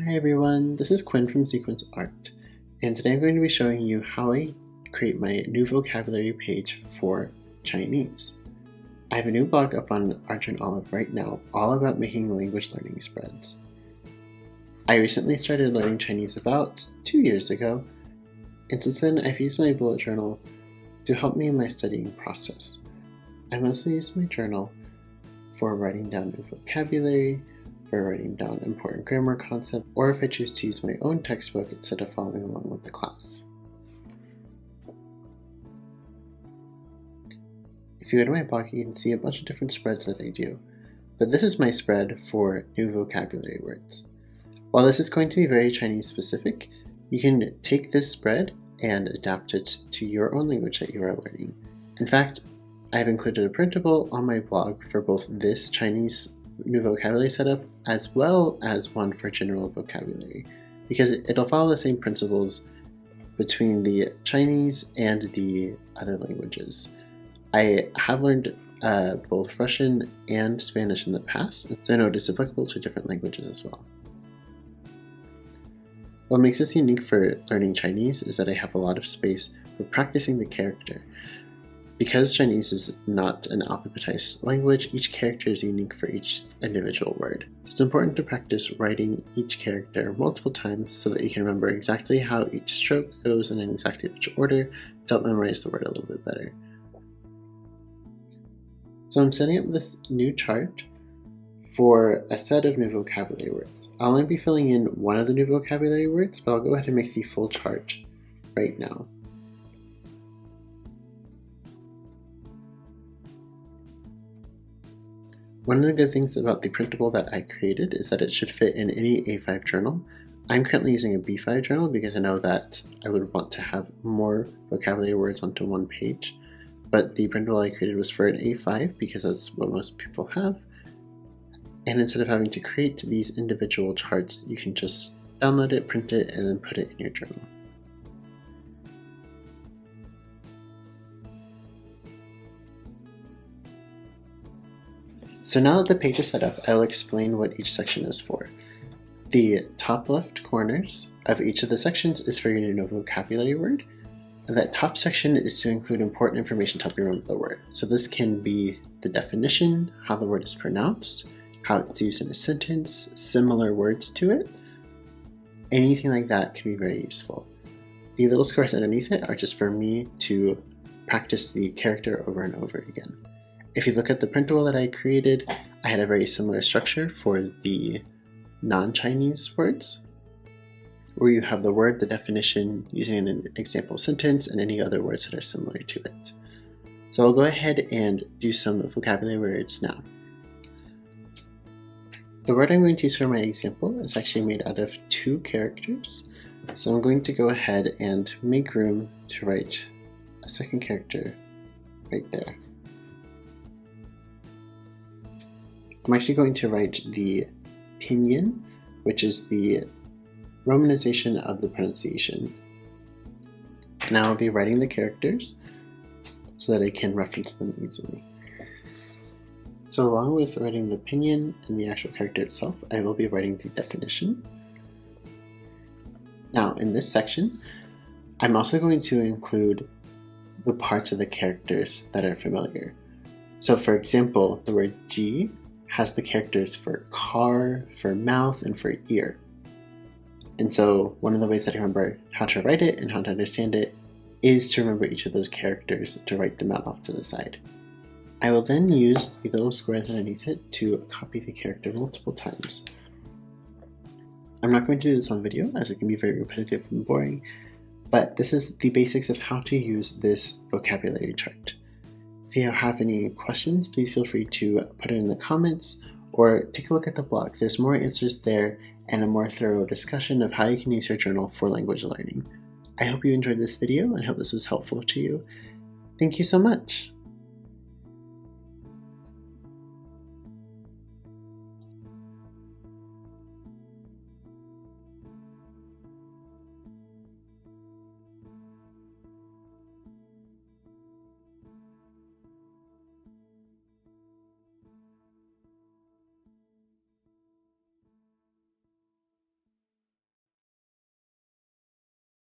Hi everyone, this is Quinn from Sequence Art, and today I'm going to be showing you how I create my new vocabulary page for Chinese. I have a new blog up on Arch and Olive right now, all about making language learning spreads. I recently started learning Chinese about 2 years ago, and since then I've used my bullet journal to help me in my studying process. I mostly use my journal for writing down new vocabulary, for writing down important grammar concepts, or if I choose to use my own textbook instead of following along with the class. If you go to my blog, you can see a bunch of different spreads that I do, but this is my spread for new vocabulary words. While this is going to be very Chinese specific, you can take this spread and adapt it to your own language that you are learning. In fact, I have included a printable on my blog for both this Chinese new vocabulary setup as well as one for general vocabulary, because it'll follow the same principles between the Chinese and the other languages. I have learned both Russian and Spanish in the past, so I know it is applicable to different languages as well. What makes this unique for learning Chinese is that I have a lot of space for practicing the character. Because Chinese is not an alphabetized language, each character is unique for each individual word. So it's important to practice writing each character multiple times so that you can remember exactly how each stroke goes and in exactly which order to help memorize the word a little bit better. So I'm setting up this new chart for a set of new vocabulary words. I'll only be filling in one of the new vocabulary words, but I'll go ahead and make the full chart right now. One of the good things about the printable that I created is that it should fit in any A5 journal. I'm currently using a B5 journal because I know that I would want to have more vocabulary words onto one page, but the printable I created was for an A5 because that's what most people have. And instead of having to create these individual charts, you can just download it, print it, and then put it in your journal. So now that the page is set up, I will explain what each section is for. The top left corners of each of the sections is for your new vocabulary word, and that top section is to include important information to help you remember the word. So this can be the definition, how the word is pronounced, how it's used in a sentence, similar words to it. Anything like that can be very useful. The little squares underneath it are just for me to practice the character over and over again. If you look at the printable that I created, I had a very similar structure for the non-Chinese words, where you have the word, the definition, using an example sentence, and any other words that are similar to it. So I'll go ahead and do some vocabulary words now. The word I'm going to use for my example is actually made out of 2 characters. So I'm going to go ahead and make room to write a second character right there. I'm actually going to write the pinyin, which is the romanization of the pronunciation. And I'll be writing the characters so that I can reference them easily. So along with writing the pinyin and the actual character itself, I will be writing the definition. Now in this section, I'm also going to include the parts of the characters that are familiar. So for example, the word ji has the characters for car, for mouth, and for ear. And so one of the ways that I remember how to write it and how to understand it is to remember each of those characters to write them out off to the side. I will then use the little squares underneath it to copy the character multiple times. I'm not going to do this on video as it can be very repetitive and boring, but this is the basics of how to use this vocabulary chart. If you have any questions, please feel free to put it in the comments or take a look at the blog. There's more answers there and a more thorough discussion of how you can use your journal for language learning. I hope you enjoyed this video and hope this was helpful to you. Thank you so much!